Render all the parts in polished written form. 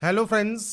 Hello friends.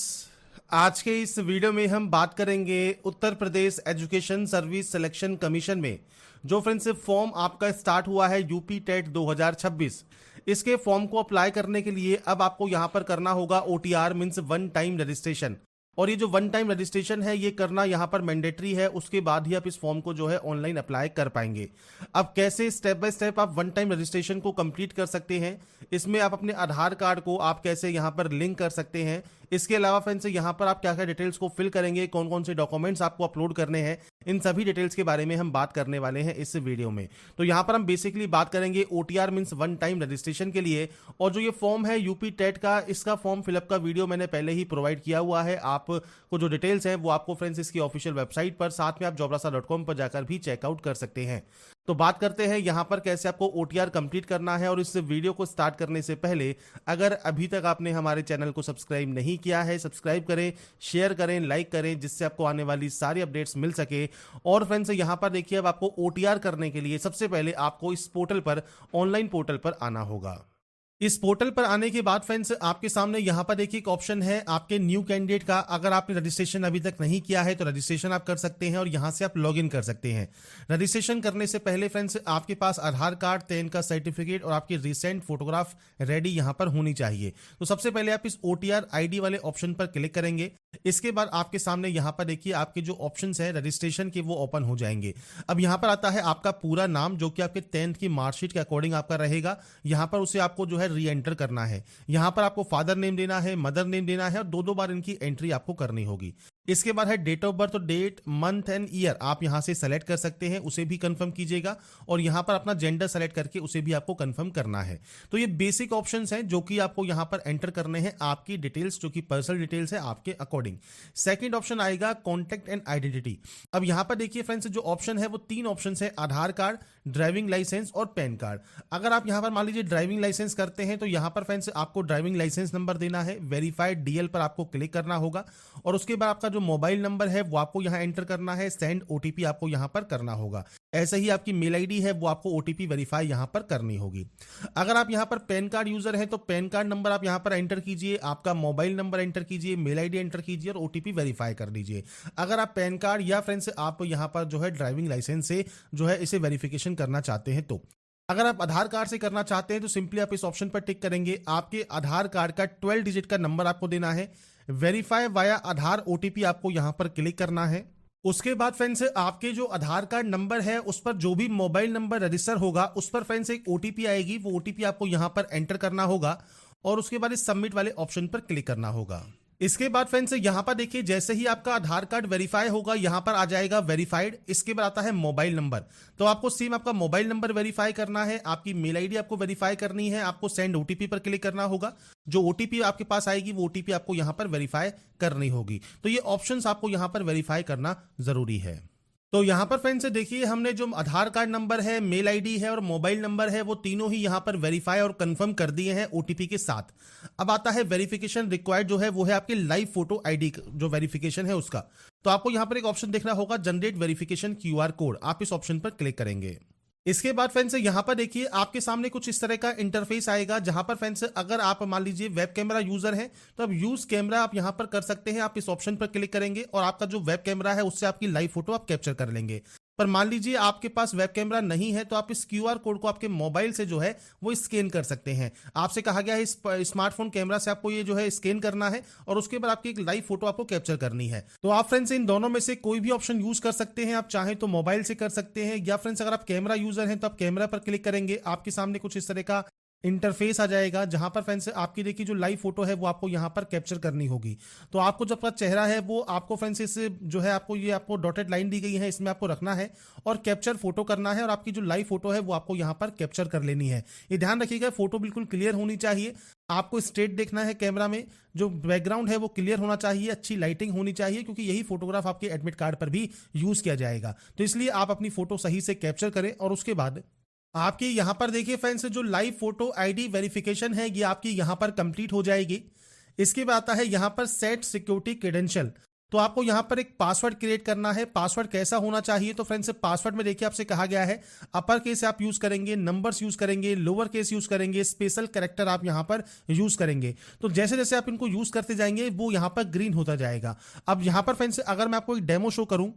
आज के इस वीडियो में हम बात करेंगे Uttar Pradesh education service selection commission में जो फ्रेंड्स फॉर्म आपका स्टार्ट हुआ है यूपी टेट 2026। इसके फॉर्म को अप्लाई करने के लिए अब आपको यहां पर करना होगा OTR means one time registration. और ये जो वन टाइम रजिस्ट्रेशन है ये करना यहाँ पर मैंडेटरी है, उसके बाद ही आप इस फॉर्म को जो है ऑनलाइन अप्लाई कर पाएंगे। अब कैसे स्टेप बाय स्टेप आप वन टाइम रजिस्ट्रेशन को कंप्लीट कर सकते हैं, इसमें आप अपने आधार कार्ड को आप कैसे यहाँ पर लिंक कर सकते हैं, इसके अलावा फ्रेंड्स यहाँ पर आप क्या क्या डिटेल्स को फिल करेंगे, कौन कौन से डॉक्यूमेंट्स आपको अपलोड करने हैं, इन सभी डिटेल्स के बारे में हम बात करने वाले हैं इस वीडियो में। तो यहाँ पर हम बेसिकली बात करेंगे OTR means one time registration के लिए। और जो ये फॉर्म है यूपी टेट का, इसका फॉर्म फिलअप का वीडियो मैंने पहले ही प्रोवाइड किया हुआ है। आपको जो डिटेल्स हैं वो आपको फ्रेंड्स इसकी ऑफिशियल वेबसाइट पर, साथ में आप jobrasa.com पर जाकर भी चेकआउट कर सकते हैं। तो बात करते हैं यहाँ पर कैसे आपको ओटीआर कंप्लीट करना है। और इस वीडियो को स्टार्ट करने से पहले अगर अभी तक आपने हमारे चैनल को सब्सक्राइब नहीं किया है, सब्सक्राइब करें, शेयर करें, लाइक करें, जिससे आपको आने वाली सारी अपडेट्स मिल सके। और फ्रेंड्स यहाँ पर देखिए, अब आपको ओटीआर करने के लिए सबसे पहले आपको इस पोर्टल पर, ऑनलाइन पोर्टल पर आना होगा। इस पोर्टल पर आने के बाद फ्रेंड्स आपके सामने यहाँ पर देखिए एक ऑप्शन है आपके न्यू कैंडिडेट का। अगर आपने रजिस्ट्रेशन अभी तक नहीं किया है तो रजिस्ट्रेशन आप कर सकते हैं और यहाँ से आप लॉगिन कर सकते हैं। रजिस्ट्रेशन करने से पहले फ्रेंड्स आपके पास आधार कार्ड, 10 का सर्टिफिकेट और आपकी रिसेंट फोटोग्राफ रेडी यहाँ पर होनी चाहिए। तो सबसे पहले आप इस ओटीआर आईडी वाले ऑप्शन पर क्लिक करेंगे। इसके बाद आपके सामने यहाँ पर देखिए आपके जो ऑप्शंस हैं रजिस्ट्रेशन के वो ओपन हो जाएंगे। अब यहाँ पर आता है आपका पूरा नाम, जो कि आपके 10th की मार्कशीट के अकॉर्डिंग आपका रहेगा। यहाँ पर उसे आपको जो है री एंटर करना है। यहाँ पर आपको फादर नेम देना है, मदर नेम देना है और दो दो बार इनकी एंट्री आपको करनी होगी। इसके बाद है date of birth, date, month and year आप यहां से सेलेक्ट कर सकते हैं, उसे भी कंफर्म कीजिएगा। और यहां पर अपना जेंडर सेलेक्ट करके उसे भी आपको कंफर्म करना है। तो ये बेसिक ऑप्शंस हैं जो कि आपको यहां पर एंटर करने हैं, आपकी डिटेल्स जो कि पर्सनल डिटेल्स है आपके अकॉर्डिंग। सेकंड ऑप्शन आएगा कॉन्टैक्ट एंड आइडेंटिटी। अब यहां पर देखिए फ्रेंड्स जो ऑप्शन है वो तीन ऑप्शन है, आधार कार्ड, ड्राइविंग लाइसेंस और पैन कार्ड। अगर आप यहां पर मान लीजिए ड्राइविंग लाइसेंस करते हैं तो यहां पर फ्रेंड्स आपको ड्राइविंग लाइसेंस नंबर देना है, वेरीफाइड डीएल पर आपको क्लिक करना होगा। और उसके बाद आपका जो मोबाइल नंबर है वो आपको यहां एंटर करना है, सेंड ओटीपी आपको यहां पर करना होगा। ऐसे ही आपकी मेल आईडी है वो आपको ओटीपी वेरीफाई यहां पर करनी होगी। अगर आप यहां पर पैन कार्ड यूजर हैं तो पैन कार्ड नंबर आप यहां पर एंटर कीजिए, आपका मोबाइल नंबर एंटर कीजिए, मेल आईडी एंटर कीजिए और ओटीपी वेरीफाई कर दीजिए। अगर आप पैन कार्ड या फ्रेंड्स आप यहां पर जो है ड्राइविंग लाइसेंस से जो है इसे वेरिफिकेशन करना चाहते हैं तो। अगर आप आधार कार्ड से करना चाहते हैं तो सिंपली आप इस ऑप्शन पर टिक करेंगे। आपके आधार कार्ड का 12 डिजिट का नंबर आपको देना है, वेरीफाई वाया आधार ओटीपी आपको यहां पर क्लिक करना है। उसके बाद फ्रेंड्स आपके जो आधार कार्ड नंबर है उस पर जो भी मोबाइल नंबर रजिस्टर होगा उस पर फ्रेंड्स एक ओटीपी आएगी, वो ओटीपी आपको यहां पर एंटर करना होगा और उसके बाद इस सबमिट वाले ऑप्शन पर क्लिक करना होगा। इसके बाद फ्रेंड्स यहां पर देखिए जैसे ही आपका आधार कार्ड वेरीफाई होगा यहां पर आ जाएगा वेरीफाइड। इसके बाद आता है मोबाइल नंबर, तो आपको सेम आपका मोबाइल नंबर वेरीफाई करना है, आपकी मेल आईडी आपको वेरीफाई करनी है, आपको सेंड ओटीपी पर क्लिक करना होगा। जो ओटीपी आपके पास आएगी वो ओटीपी आपको यहां पर वेरीफाई करनी होगी। तो ये ऑप्शंस आपको यहां पर वेरीफाई करना जरूरी है। तो यहां पर फ्रेंड्स देखिए हमने जो आधार कार्ड नंबर है, मेल आईडी है और मोबाइल नंबर है वो तीनों ही यहां पर वेरीफाई और कंफर्म कर दिए हैं ओटीपी के साथ। अब आता है वेरिफिकेशन रिक्वायर्ड, जो है वो है आपकी लाइव फोटो आईडी जो वेरिफिकेशन है उसका। तो आपको यहां पर एक ऑप्शन देखना होगा जनरेट वेरिफिकेशन क्यूआर कोड, आप इस ऑप्शन पर क्लिक करेंगे। इसके बाद फ्रेंड्स यहां पर देखिए आपके सामने कुछ इस तरह का इंटरफेस आएगा, जहां पर फ्रेंड्स अगर आप मान लीजिए वेब कैमरा यूजर हैं तो अब यूज कैमरा आप यहां पर कर सकते हैं। आप इस ऑप्शन पर क्लिक करेंगे और आपका जो वेब कैमरा है उससे आपकी लाइव फोटो आप कैप्चर कर लेंगे। पर मान लीजिए आपके पास वेब कैमरा नहीं है तो आप इस क्यूआर कोड को आपके मोबाइल से जो है वो स्कैन कर सकते हैं। आपसे कहा गया है इस स्मार्टफोन कैमरा से आपको ये जो है स्कैन करना है और उसके बाद आपकी एक लाइव फोटो आपको कैप्चर करनी है। तो आप फ्रेंड्स इन दोनों में से कोई भी ऑप्शन यूज कर सकते हैं, आप चाहें तो मोबाइल से कर सकते हैं या फ्रेंड्स अगर आप कैमरा यूजर हैं तो आप कैमरा पर क्लिक करेंगे, आपके सामने कुछ इस तरह का इंटरफेस आ जाएगा जहां पर फ्रेंड्स आपकी देखिए जो लाइव फोटो है वो आपको यहां पर कैप्चर करनी होगी। तो आपको जो आपका चेहरा है वो आपको फ्रेंड्स इस जो है आपको डॉटेड लाइन दी गई है इसमें आपको रखना है और कैप्चर फोटो करना है और आपकी जो लाइव फोटो है वो आपको यहां पर कैप्चर कर लेनी है। ये ध्यान रखिएगा फोटो बिल्कुल क्लियर होनी चाहिए, आपको स्ट्रेट देखना है कैमरा में, जो बैकग्राउंड है वो क्लियर होना चाहिए, अच्छी लाइटिंग होनी चाहिए क्योंकि यही फोटोग्राफ आपके एडमिट कार्ड पर भी यूज किया जाएगा। तो इसलिए आप अपनी फोटो सही से कैप्चर करें और उसके बाद आपकी यहां पर देखिए फ्रेंड्स जो लाइव फोटो आईडी वेरिफिकेशन है ये आपकी यहां पर कंप्लीट हो जाएगी। इसके बाद आता है यहां पर सेट सिक्योरिटी क्रेडेंशियल। तो आपको यहाँ पर एक पासवर्ड क्रिएट करना है। पासवर्ड कैसा होना चाहिए, तो फ्रेंड्स पासवर्ड में देखिए आपसे कहा गया है अपर केस आप यूज करेंगे, नंबर्स यूज करेंगे, लोअर केस यूज करेंगे, स्पेशल कैरेक्टर आप यहाँ पर यूज करेंगे। तो जैसे जैसे आप इनको यूज करते जाएंगे वो यहाँ पर ग्रीन होता जाएगा। अब यहाँ पर फ्रेंड्स अगर मैं आपको एक डेमो शो करूं,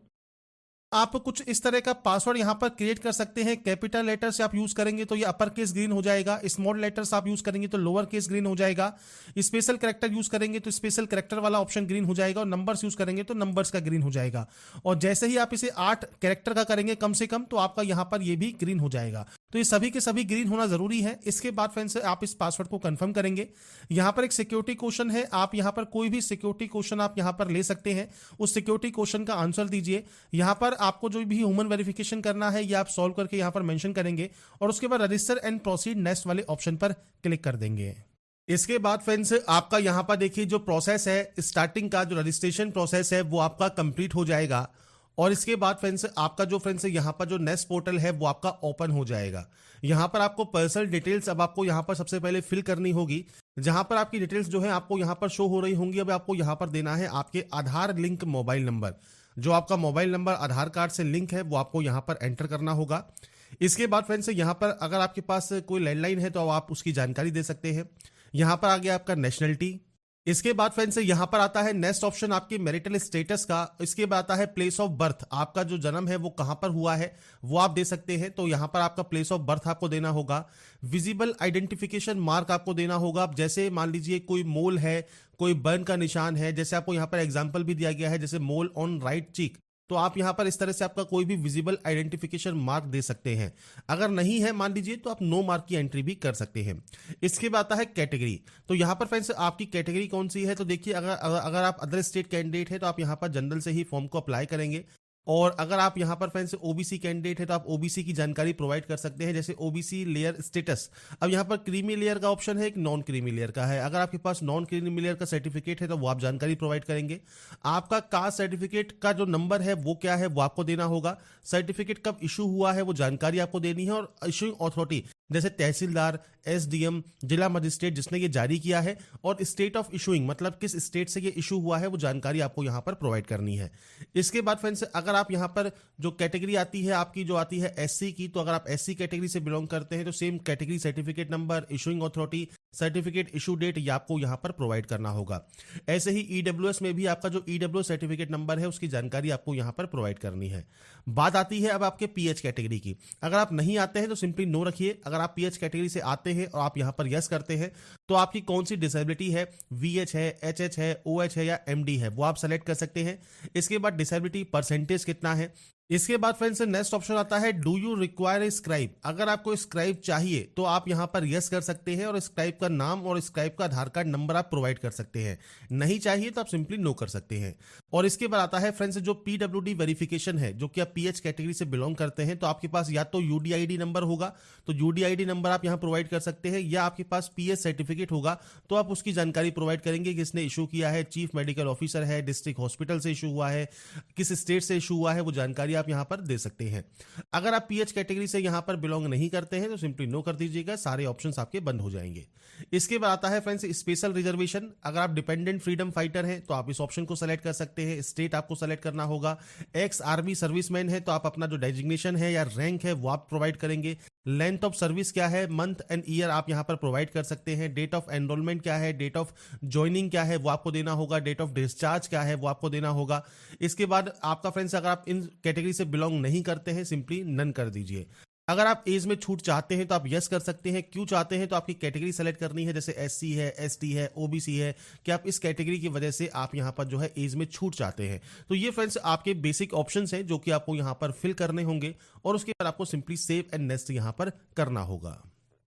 आप कुछ इस तरह का पासवर्ड यहां पर क्रिएट कर सकते हैं। कैपिटल लेटर से आप यूज करेंगे तो ये अपर केस ग्रीन हो जाएगा, स्मॉल लेटर्स आप यूज करेंगे तो लोअर केस ग्रीन हो जाएगा, स्पेशल कैरेक्टर यूज करेंगे तो स्पेशल कैरेक्टर वाला ऑप्शन ग्रीन हो जाएगा, और नंबर्स यूज करेंगे तो नंबर्स का ग्रीन हो जाएगा। और जैसे ही आप इसे 8 कैरेक्टर का करेंगे कम से कम, तो आपका यहां पर ये भी ग्रीन हो जाएगा। तो ये सभी के सभी ग्रीन होना जरूरी है। इसके बाद फ्रेंड्स आप इस पासवर्ड को कंफर्म करेंगे। यहां पर एक सिक्योरिटी क्वेश्चन है, आप यहां पर कोई भी सिक्योरिटी क्वेश्चन आप यहां पर ले सकते हैं। उस सिक्योरिटी क्वेश्चन का आंसर दीजिए। यहां पर आपको जो भी ह्यूमन वेरिफिकेशन करना है ये आप सॉल्व करके यहां पर मेंशन करेंगे, और उसके बाद रजिस्टर एंड प्रोसीड नेक्स्ट वाले ऑप्शन पर क्लिक कर देंगे। इसके बाद फ्रेंड्स आपका यहां पर देखिए जो प्रोसेस है, स्टार्टिंग का जो रजिस्ट्रेशन प्रोसेस है वो आपका कंप्लीट हो जाएगा। और इसके बाद फ्रेंड्स आपका जो फ्रेंड्स यहाँ पर जो नेक्स्ट पोर्टल है वो आपका ओपन हो जाएगा। यहाँ पर आपको पर्सनल डिटेल्स अब आपको यहाँ पर सबसे पहले फिल करनी होगी। जहां पर आपकी डिटेल्स जो है आपको यहाँ पर शो हो रही होंगी। अब आपको यहाँ पर देना है आपके आधार लिंक मोबाइल नंबर। जो आपका मोबाइल नंबर आधार कार्ड से लिंक है वो आपको यहाँ पर एंटर करना होगा। इसके बाद फ्रेंड्स यहाँ पर अगर आपके पास कोई लैंडलाइन है तो आप उसकी जानकारी दे सकते हैं। यहाँ पर आ गया आपका नेशनलिटी। इसके बाद फ्रेंड्स यहाँ पर आता है नेक्स्ट ऑप्शन आपकी मैरिटल स्टेटस का। इसके बाद आता है प्लेस ऑफ बर्थ, आपका जो जन्म है वो कहां पर हुआ है वो आप दे सकते हैं। तो यहाँ पर आपका प्लेस ऑफ बर्थ आपको देना होगा। विजिबल आइडेंटिफिकेशन मार्क आपको देना होगा। जैसे मान लीजिए कोई मोल है, कोई बर्न का निशान है, जैसे आपको यहाँ पर एग्जाम्पल भी दिया गया है जैसे मोल ऑन राइट चीक, तो आप यहां पर इस तरह से आपका कोई भी विजिबल आइडेंटिफिकेशन मार्क दे सकते हैं। अगर नहीं है मान लीजिए तो आप नो मार्क की एंट्री भी कर सकते हैं। इसके बाद आता है कैटेगरी। तो यहां पर फ्रेंड्स आपकी कैटेगरी कौन सी है, तो देखिए अगर आप अदर स्टेट कैंडिडेट है तो आप यहां पर जनरल से ही फॉर्म को अप्लाई करेंगे। और अगर आप यहां पर फ्रेंड्स ओबीसी कैंडिडेट है तो आप ओबीसी की जानकारी प्रोवाइड कर सकते हैं, जैसे ओबीसी लेयर स्टेटस। अब यहां पर क्रीमी लेयर का ऑप्शन है, एक नॉन क्रीमी लेयर का है। अगर आपके पास नॉन क्रीमी लेयर का सर्टिफिकेट है तो वो आप जानकारी प्रोवाइड करेंगे। आपका कास्ट सर्टिफिकेट का जो नंबर है वो क्या है वो आपको देना होगा। सर्टिफिकेट कब इशू हुआ है वो जानकारी आपको देनी है, और इशूइंग अथॉरिटी जैसे तहसीलदार, एसडीएम, जिला मजिस्ट्रेट जिसने ये जारी किया है, और स्टेट ऑफ इशूइंग मतलब किस स्टेट से ये इशू हुआ है वो जानकारी आपको यहां पर प्रोवाइड करनी है। इसके बाद फ्रेंड्स अगर आप यहां पर जो कैटेगरी आती है आपकी जो आती है एससी की, तो अगर आप एससी कैटेगरी से बिलोंग करते हैं तो same category certificate number, issuing authority, certificate issue date ये आपको यहां पर प्रोवाइड करना होगा। ऐसे ही ईडब्ल्यूएस में भी आपका जो ईडब्ल्यूएस सर्टिफिकेट नंबर है उसकी जानकारी आपको यहां पर प्रोवाइड करनी है। बात आती है अब आपके पीएच कैटेगरी की। अगर आप नहीं आते हैं तो सिंपली नो रखिए। अगर आप पीएच कैटेगरी से आते हैं और आप यहां पर यस करते हैं तो आपकी कौन सी डिसेबिलिटी है, वीएच है, एचएच है, ओएच है या एमडी है, वो आप सेलेक्ट कर सकते हैं। इसके बाद डिसेबिलिटी परसेंटेज कितना है। इसके बाद फ्रेंड्स नेक्स्ट ऑप्शन आता है do you require a scribe. अगर आपको स्क्राइब चाहिए तो आप यहां पर यस कर सकते हैं और स्क्राइब का नाम और स्क्राइब का आधार कार्ड नंबर आप प्रोवाइड कर सकते हैं। नहीं चाहिए तो आप सिंपली नो कर सकते हैं। और इसके बाद आता है फ्रेंड्स जो पीडब्ल्यूडी वेरिफिकेशन है, जो कि आप पीएच कैटेगरी से बिलोंग करते हैं तो आपके पास या तो यूडीआईडी नंबर होगा तो यूडीआईडी नंबर आप यहां प्रोवाइड कर सकते हैं, या आपके पास पीएच सर्टिफिकेट होगा तो आप उसकी जानकारी प्रोवाइड करेंगे किसने इशू किया है, चीफ मेडिकल ऑफिसर है, डिस्ट्रिक्ट हॉस्पिटल से इशू हुआ है, किस स्टेट से इशू हुआ है, वो जानकारी आप यहां पर दे सकते हैं। अगर आप पीएच कैटेगरी से यहां पर बिलोंग नहीं करते हैं तो सिंपली नो कर दीजिएगा, सारे ऑप्शंस आपके बंद हो जाएंगे। इसके बाद आता है फ्रेंड्स स्पेशल रिजर्वेशन। अगर आप डिपेंडेंट फ्रीडम फाइटर हैं तो आप इस ऑप्शन को सेलेक्ट कर सकते हैं। स्टेट आपको सेलेक्ट करना होगा। एक्स आर्मी सर्विसमैन है तो आप अपना जो डेजिग्नेशन है या रैंक है वो आप प्रोवाइड करेंगे। लेंथ ऑफ सर्विस क्या है, मंथ एंड ईयर आप यहां पर प्रोवाइड कर सकते हैं। डेट ऑफ एनरोलमेंट क्या है, डेट ऑफ ज्वाइनिंग क्या है वो आपको देना होगा। डेट ऑफ डिस्चार्ज क्या है वो आपको देना होगा। इसके बाद आपका फ्रेंड्स अगर आप इन कैटेगरी से बिलोंग नहीं करते हैं सिंपली नन कर दीजिए। अगर आप एज में छूट चाहते हैं तो आप यस कर सकते हैं। क्यों चाहते हैं तो आपकी कैटेगरी सेलेक्ट करनी है, जैसे एससी है, एसटी है, ओबीसी है, कि आप इस कैटेगरी की वजह से आप यहां पर जो है एज में छूट चाहते हैं। तो ये फ्रेंड्स आपके बेसिक ऑप्शंस हैं जो कि आपको यहां पर फिल करने होंगे, और उसके बाद आपको सिंपली सेव एंड नेक्स्ट यहां पर करना होगा।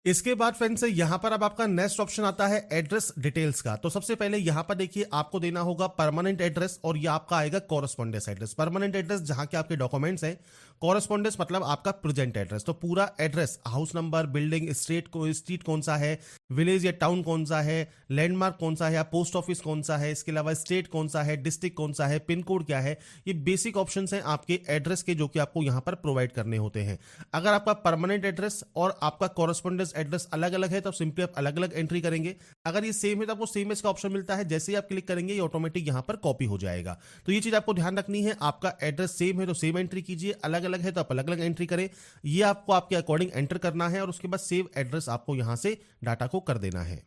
इसके बाद फ्रेंड्स यहां पर अब आपका नेक्स्ट ऑप्शन आता है एड्रेस डिटेल्स का। तो सबसे पहले यहां पर देखिए आपको देना होगा परमानेंट एड्रेस, और यह आपका आएगा कॉरेस्पॉन्डेंस एड्रेस। परमानेंट एड्रेस जहां के आपके डॉक्यूमेंट्स हैं, कॉरेस्पॉन्डेंस मतलब आपका प्रेजेंट एड्रेस। तो पूरा address, house number, building, street कौन सा है, विलेज या टाउन कौन सा है, लैंडमार्क कौन सा है या पोस्ट ऑफिस कौन सा है, इसके अलावा स्टेट कौन सा है, डिस्ट्रिक्ट कौन सा है, पिन कोड क्या है, ये बेसिक ऑप्शन हैं आपके एड्रेस के जो कि आपको यहां पर प्रोवाइड करने होते हैं। अगर आपका परमानेंट एड्रेस और आपका कॉरेस्पॉन्डेंस एज एड्रेस अलग अलग है तो सिंपली आप अलग अलग एंट्री करेंगे। अगर ये सेम है तो आपको सेम एज का ऑप्शन मिलता है, जैसे ही आप क्लिक करेंगे ये ऑटोमेटिक यहाँ पर कॉपी हो जाएगा। तो ये चीज आपको ध्यान रखनी है, आपका एड्रेस सेम है तो सेम एंट्री कीजिए, अलग अलग है तो आप अलग अलग एंट्री करें। ये आपको आपके अकॉर्डिंग एंटर करना है और उसके बाद सेव एड्रेस आपको यहां से डाटा को कर देना है।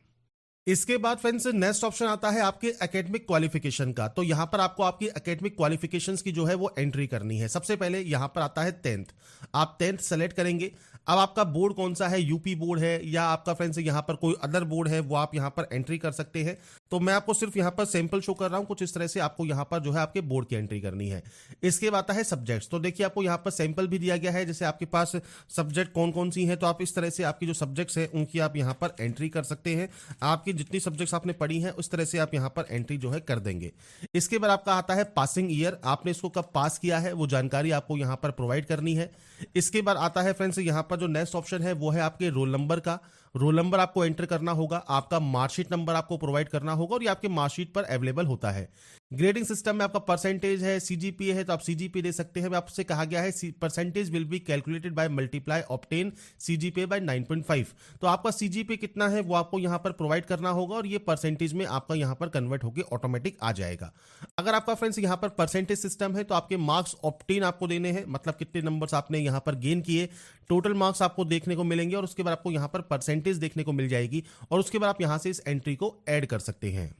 इसके बाद फ्रेंड्स नेक्स्ट ऑप्शन आता है आपके एकेडमिक क्वालिफिकेशन का। तो यहां पर आपको आपकी एकेडमिक क्वालिफिकेशंस की जो है वो एंट्री करनी है। सबसे पहले यहां पर आता है 10th, आप 10th सेलेक्ट करेंगे। अब आपका बोर्ड कौन सा है, यूपी बोर्ड है या आपका फ्रेंड्स यहां पर कोई अदर बोर्ड है, वो आप यहां पर एंट्री कर सकते हैं। तो मैं आपको सिर्फ यहां पर सैंपल शो कर रहा हूं, कुछ इस तरह से आपको यहां पर जो है आपके बोर्ड की एंट्री करनी है। इसके बाद आता है सब्जेक्ट्स। तो देखिए आपको यहां पर सैंपल भी दिया गया है, जैसे आपके पास सब्जेक्ट कौन कौन सी हैं, तो आप इस तरह से आपकी जो सब्जेक्ट्स हैं उनकी आप यहां पर एंट्री कर सकते हैं। आपकी जितनी सब्जेक्ट्स आपने पढ़ी हैं उस तरह से आप यहां पर एंट्री जो है कर देंगे। इसके बाद आपका आता है पासिंग ईयर, आपने इसको कब पास किया है वो जानकारी आपको यहां पर प्रोवाइड करनी है। इसके बाद आता है फ्रेंड्स यहां पर जो नेक्स्ट ऑप्शन है वो है आपके रोल नंबर का। रोल नंबर आपको एंटर करना होगा, आपका मार्कशीट नंबर आपको प्रोवाइड करना होगा और ये आपके मार्कशीट पर अवेलेबल होता है। ग्रेडिंग सिस्टम में आपका परसेंटेज है, सीजीपीए है तो आप सीजीपीए दे सकते हैं। आपसे कहा गया है percentage will be calculated by multiply obtain CGPA by 9.5। तो आपका सीजीपीए कितना है वो आपको यहां पर प्रोवाइड करना होगा और ये परसेंटेज में आपका यहां पर कन्वर्ट होकर ऑटोमेटिक आ जाएगा। अगर आपका फ्रेंड्स यहां पर परसेंटेज सिस्टम है तो आपके मार्क्स ऑब्टेन आपको देने हैं, मतलब कितने नंबर्स आपने यहां पर गेन किए, टोटल मार्क्स आपको देखने को मिलेंगे और उसके बाद आपको यहां पर परसेंटेज देखने को मिल जाएगी और उसके बाद आप यहां से इस एंट्री को ऐड कर सकते हैं।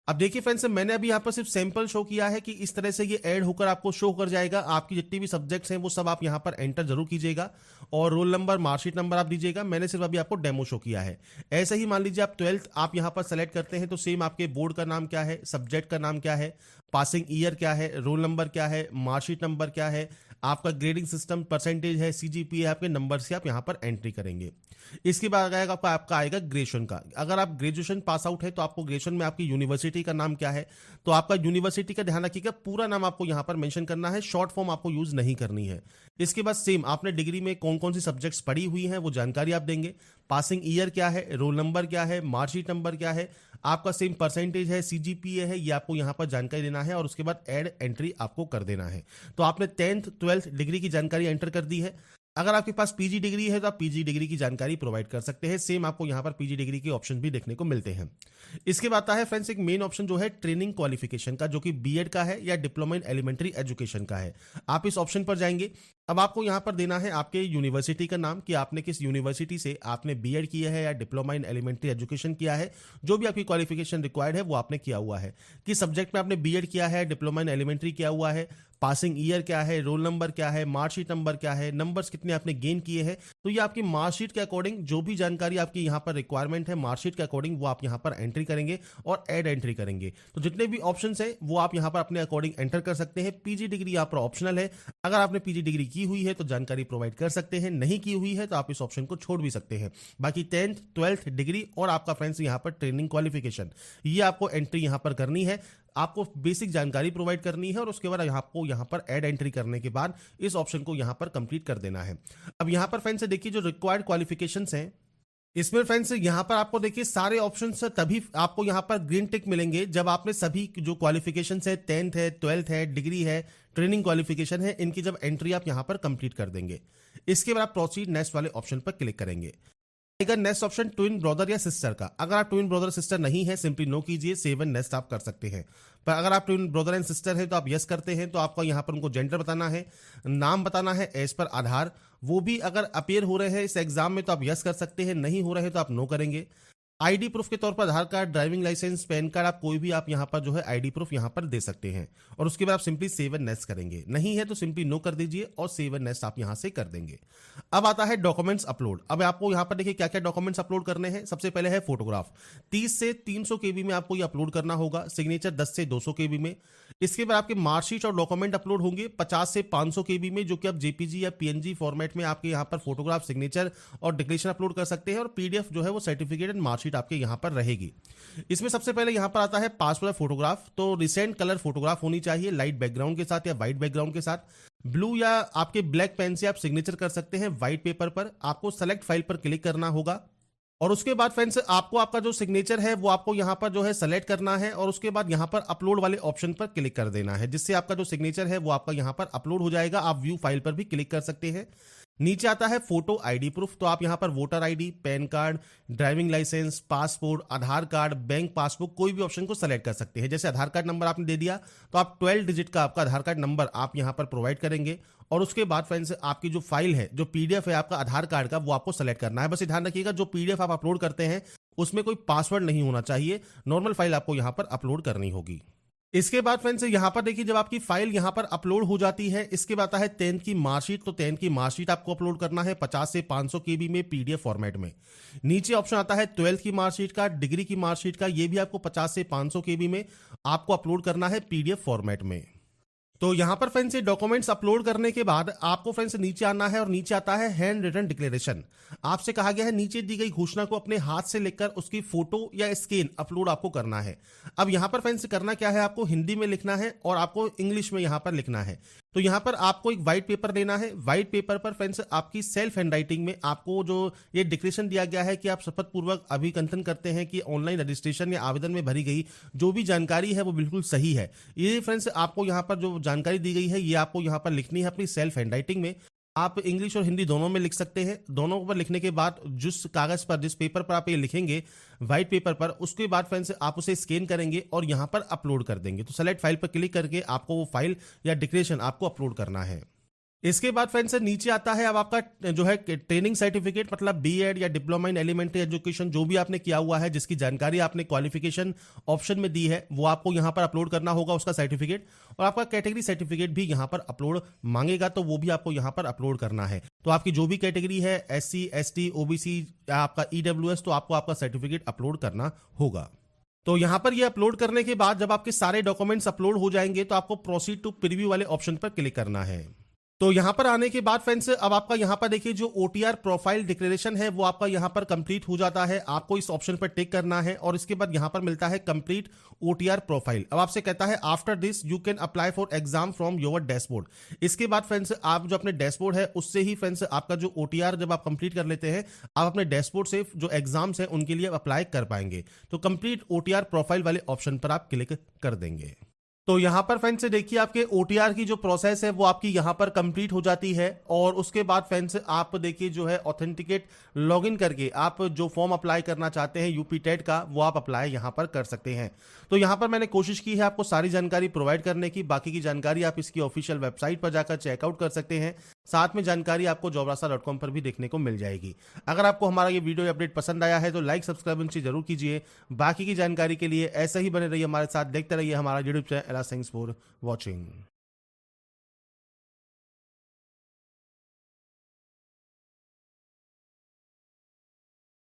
अब देखिए फ्रेंड्स मैंने अभी यहाँ पर सिर्फ सैंपल शो किया है कि इस तरह से ये ऐड होकर आपको शो कर जाएगा। आपकी जितनी भी सब्जेक्ट्स हैं वो सब आप यहाँ पर एंटर जरूर कीजिएगा और रोल नंबर मार्कशीट नंबर आप दीजिएगा। मैंने सिर्फ अभी आपको डेमो शो किया है। ऐसे ही मान लीजिए आप 12th आप यहाँ पर सेलेक्ट करते हैं तो सेम आपके बोर्ड का नाम क्या है, सब्जेक्ट का नाम क्या है, पासिंग ईयर क्या है, रोल नंबर क्या है, मार्कशीट नंबर क्या है, आपका ग्रेडिंग सिस्टम परसेंटेज है, सीजीपीए है, आपके नंबर से आप यहाँ पर एंट्री करेंगे। इसके बाद आएगा आपका आएगा ग्रेजुएशन का। अगर आप ग्रेजुएशन पास आउट है तो आपको ग्रेजुएशन में आपकी यूनिवर्सिटी का नाम क्या है, तो आपका यूनिवर्सिटी का ध्यान रखिएगा, पूरा नाम आपको यहाँ पर मेंशन करना है, शॉर्ट फॉर्म आपको यूज नहीं करनी है। इसके बाद सेम आपने डिग्री में कौन कौन सी सब्जेक्ट्स पढ़ी हुई हैं वो जानकारी आप देंगे। पासिंग ईयर क्या है, रोल नंबर क्या है, मार्कशीट नंबर क्या है, आपका सेम परसेंटेज है, सीजीपीए है, ये आपको यहाँ पर जानकारी देना है और उसके बाद ऐड एंट्री आपको कर देना है। तो आपने 10th 12th डिग्री की जानकारी एंटर कर दी है। अगर आपके पास पीजी डिग्री है तो आप पीजी डिग्री की जानकारी प्रोवाइड कर सकते हैं। सेम आपको यहां पर पीजी डिग्री के ऑप्शन भी देखने को मिलते हैं। इसके बाद आता है फ्रेंड्स एक मेन ऑप्शन जो है ट्रेनिंग क्वालिफिकेशन का, जो कि बीएड का है या डिप्लोमा इन एलिमेंट्री एजुकेशन का है। आप इस ऑप्शन पर जाएंगे। अब आपको यहां पर देना है आपके यूनिवर्सिटी का नाम कि आपने किस यूनिवर्सिटी से आपने बीएड किया है या डिप्लोमा इन एलिमेंट्री एजुकेशन किया है। जो भी आपकी क्वालिफिकेशन रिक्वायर्ड है वो आपने किया हुआ है। किस सब्जेक्ट में आपने बीएड किया है, डिप्लोमा इन एलिमेंट्री किया हुआ है, पासिंग ईयर क्या है, रोल नंबर क्या है, मार्कशीट नंबर क्या है, नंबर्स कितने आपने गेन किए हैं। तो ये आपकी मार्कशीट के अकॉर्डिंग जो भी जानकारी आपकी यहाँ पर रिक्वायरमेंट है मार्कशीट के अकॉर्डिंग वो आप यहाँ पर एंट्री करेंगे और ऐड एंट्री करेंगे। तो जितने भी ऑप्शंस है वो आप यहाँ पर अपने अकॉर्डिंग एंटर कर सकते हैं। पीजी डिग्री यहाँ पर ऑप्शनल है। अगर आपने पीजी डिग्री की हुई है तो जानकारी प्रोवाइड कर सकते हैं, नहीं की हुई है तो आप इस ऑप्शन को छोड़ भी सकते हैं। बाकी 10th 12th डिग्री और आपका फ्रेंड्स यहाँ पर ट्रेनिंग क्वालिफिकेशन ये आपको एंट्री यहाँ पर करनी है। आपको बेसिक जानकारी प्रोवाइड करनी है और उसके बाद आपको यहाँ पर ऐड एंट्री करने के बाद इस ऑप्शन को यहाँ पर कंप्लीट कर देना है। अब यहाँ पर फ्रेंड्स देखिए जो रिक्वायर्ड क्वालिफिकेशंस हैं इसमें फ्रेंड्स यहाँ पर आपको देखिए सारे ऑप्शंस तभी आपको यहाँ पर ग्रीन टिक मिलेंगे जब आपने सभी जो क्वालिफिकेशंस है 10th है 12th है डिग्री है ट्रेनिंग क्वालिफिकेशन है इनकी जब एंट्री आप यहाँ पर कंप्लीट कर देंगे। इसके बाद आप प्रोसीड नेक्स्ट वाले ऑप्शन पर क्लिक करेंगे। नेक्स्ट ऑप्शन ट्विन ब्रदर या सिस्टर का। अगर आप ट्विन ब्रदर सिस्टर नहीं है सिंपली नो कीजिए, सेव एंड नेक्स्ट आप कर सकते हैं। पर अगर आप ट्विन ब्रदर एंड सिस्टर है तो आप यस करते हैं। तो आपको यहाँ पर उनको जेंडर बताना है, नाम बताना है एज पर आधार, वो भी अगर अपेयर हो रहे हैं इस एग्जाम में तो आप यस कर सकते हैं, नहीं हो रहे हैं तो आप नो करेंगे। आईडी प्रूफ के तौर पर Aadhaar card, driving licence, PAN card, आप कोई भी आप यहाँ पर जो है आईडी प्रूफ यहाँ पर दे सकते हैं और उसके बाद आप सिंपली सेव एंड नेक्स्ट करेंगे। नहीं है तो सिंपली नो कर दीजिए और सेव एंड नेक्स्ट आप यहाँ से कर देंगे। अब आता है डॉक्यूमेंट्स अपलोड। अब आपको यहाँ पर देखिए क्या क्या डॉक्यूमेंट्स अपलोड करने हैं। सबसे पहले है फोटोग्राफ, 30 से 300 केबी में आपको ये अपलोड करना होगा। सिग्नेचर 10 से 200 केबी में। इसके बाद आपके मार्कशीट और डॉक्यूमेंट अपलोड होंगे 50 से 500 केबी में, जो कि आप जेपीजी या पीएनजी फॉर्मेट में आपके यहाँ पर फोटोग्राफ, सिग्नेचर और डिक्लेरेशन अपलोड कर सकते हैं और पीडीएफ जो है वो सर्टिफिकेट एंड मार्कशीट आपके यहाँ पर रहेगी। इसमें सबसे पहले यहाँ पर आता है पासपोर्ट फोटोग्राफ। तो रिसेंट कलर फोटोग्राफ होनी चाहिए, लाइट बैकग्राउंड के साथ या व्हाइट बैकग्राउंड के साथ। ब्लू या आपके ब्लैक पेन से आप सिग्नेचर कर सकते हैं व्हाइट पेपर पर। आपको सेलेक्ट फाइल पर क्लिक करना होगा और उसके बाद फ्रेंड्स आपको आपका जो सिग्नेचर है वो आपको यहाँ पर जो है सेलेक्ट करना है और उसके बाद यहाँ पर अपलोड वाले ऑप्शन पर क्लिक कर देना है, जिससे आपका जो सिग्नेचर है वो आपका यहाँ पर अपलोड हो जाएगा। आप व्यू फाइल पर भी क्लिक कर सकते हैं। नीचे आता है फोटो आईडी प्रूफ, तो आप यहाँ पर voter ID, PAN card, driving licence, passport, Aadhaar card, bank passbook कोई भी ऑप्शन को सेलेक्ट कर सकते हैं। जैसे आधार कार्ड नंबर आपने दे दिया तो आप 12 डिजिट का आपका आधार कार्ड नंबर आप यहाँ पर प्रोवाइड करेंगे और उसके बाद फ्रेंड्स आपकी जो फाइल है, जो पीडीएफ है आपका आधार कार्ड का, वो आपको सेलेक्ट करना है। बस ध्यान रखिएगा जो पीडीएफ आप अपलोड करते हैं उसमें कोई पासवर्ड नहीं होना चाहिए, नॉर्मल फाइल आपको यहाँ पर अपलोड करनी होगी। इसके बाद फ्रेंड्स यहाँ पर देखिए जब आपकी फाइल यहाँ पर अपलोड हो जाती है, इसके बाद आता है 10th की मार्कशीट, तो 10th की मार्कशीट आपको अपलोड करना है 50 से 500 केबी में पीडीएफ फॉर्मेट में। नीचे ऑप्शन आता है 12th की मार्कशीट का, डिग्री की मार्कशीट का, ये भी आपको 50 से 500 केबी में आपको अपलोड करना है पीडीएफ फॉर्मेट में। तो यहाँ पर फ्रेंड्स ये डॉक्यूमेंट्स अपलोड करने के बाद आपको फ्रेंड्स नीचे आना है और नीचे आता है हैंड रिटन डिक्लेरेशन। आपसे कहा गया है नीचे दी गई घोषणा को अपने हाथ से लिखकर उसकी फोटो या स्कैन अपलोड आपको करना है। अब यहाँ पर फ्रेंड्स करना क्या है, आपको हिंदी में लिखना है और आपको इंग्लिश में यहाँ पर लिखना है। तो यहाँ पर आपको एक व्हाइट पेपर लेना है। व्हाइट पेपर पर फ्रेंड्स आपकी सेल्फ हैंडराइटिंग में आपको जो ये डिक्लेरेशन दिया गया है कि आप शपथ पूर्वक अभिकंथन करते हैं कि ऑनलाइन रजिस्ट्रेशन या आवेदन में भरी गई जो भी जानकारी है वो बिल्कुल सही है। ये फ्रेंड्स आपको यहाँ पर जो जानकारी दी गई है ये आपको यहाँ पर लिखनी है अपनी सेल्फ हैंडराइटिंग में। आप इंग्लिश और हिंदी दोनों में लिख सकते हैं। दोनों पर लिखने के बाद जिस कागज पर, जिस पेपर पर आप ये लिखेंगे व्हाइट पेपर पर, उसके बाद फ्रेंड्स आप उसे स्कैन करेंगे और यहाँ पर अपलोड कर देंगे। तो सेलेक्ट फाइल पर क्लिक करके आपको वो फाइल या डिक्लेरेशन आपको अपलोड करना है। इसके बाद फ्रेंड्स नीचे आता है अब आपका जो है ट्रेनिंग सर्टिफिकेट, मतलब बीएड या डिप्लोमा इन एलिमेंट्री एजुकेशन जो भी आपने किया हुआ है, जिसकी जानकारी आपने क्वालिफिकेशन ऑप्शन में दी है, वो आपको यहाँ पर अपलोड करना होगा उसका सर्टिफिकेट। और आपका कैटेगरी सर्टिफिकेट भी यहाँ पर अपलोड मांगेगा, तो वो भी आपको यहाँ पर अपलोड करना है। तो आपकी जो भी कैटेगरी है SC ST OBC या आपका EWS, तो आपको आपका सर्टिफिकेट अपलोड करना होगा। तो यहाँ पर ये अपलोड करने के बाद जब आपके सारे डॉक्यूमेंट्स अपलोड हो जाएंगे तो आपको प्रोसीड टू प्रीव्यू वाले ऑप्शन पर क्लिक करना है। तो यहां पर आने के बाद फ्रेंड्स अब आपका यहां पर देखिए जो OTR प्रोफाइल डिक्लेरेशन है वो आपका यहां पर कंप्लीट हो जाता है। आपको इस ऑप्शन पर टिक करना है और इसके बाद यहां पर मिलता है कंप्लीट OTR प्रोफाइल। अब आपसे कहता है after this you can apply for exam from your dashboard. इसके बाद फ्रेंड्स आप जो अपने डैशबोर्ड है उससे ही फ्रेंड्स आपका जो OTR जब आप कंप्लीट कर लेते हैं आप अपने डैशबोर्ड से जो एग्जाम्स है उनके लिए अप्लाई कर पाएंगे। तो कंप्लीट OTR प्रोफाइल वाले ऑप्शन पर आप क्लिक कर देंगे। तो यहां पर फ्रेंड्स देखिए आपके OTR की जो प्रोसेस है वो आपकी यहां पर कंप्लीट हो जाती है और उसके बाद फ्रेंड्स आप देखिए जो है ऑथेंटिकेट लॉगिन करके आप जो फॉर्म अप्लाई करना चाहते हैं यूपी टेट का वो आप अप्लाई यहां पर कर सकते हैं। तो यहां पर मैंने कोशिश की है आपको सारी जानकारी प्रोवाइड करने की। बाकी की जानकारी आप इसकी ऑफिशियल वेबसाइट पर जाकर चेकआउट कर सकते हैं। साथ में जानकारी आपको jobrasa.com पर भी देखने को मिल जाएगी। अगर आपको हमारा ये वीडियो अपडेट पसंद आया है तो लाइक सब्सक्राइब जरूर कीजिए। बाकी की जानकारी के लिए ऐसे ही बने रहिए हमारे साथ, देखते रहिए हमारा YouTube channel. Thanks for watching.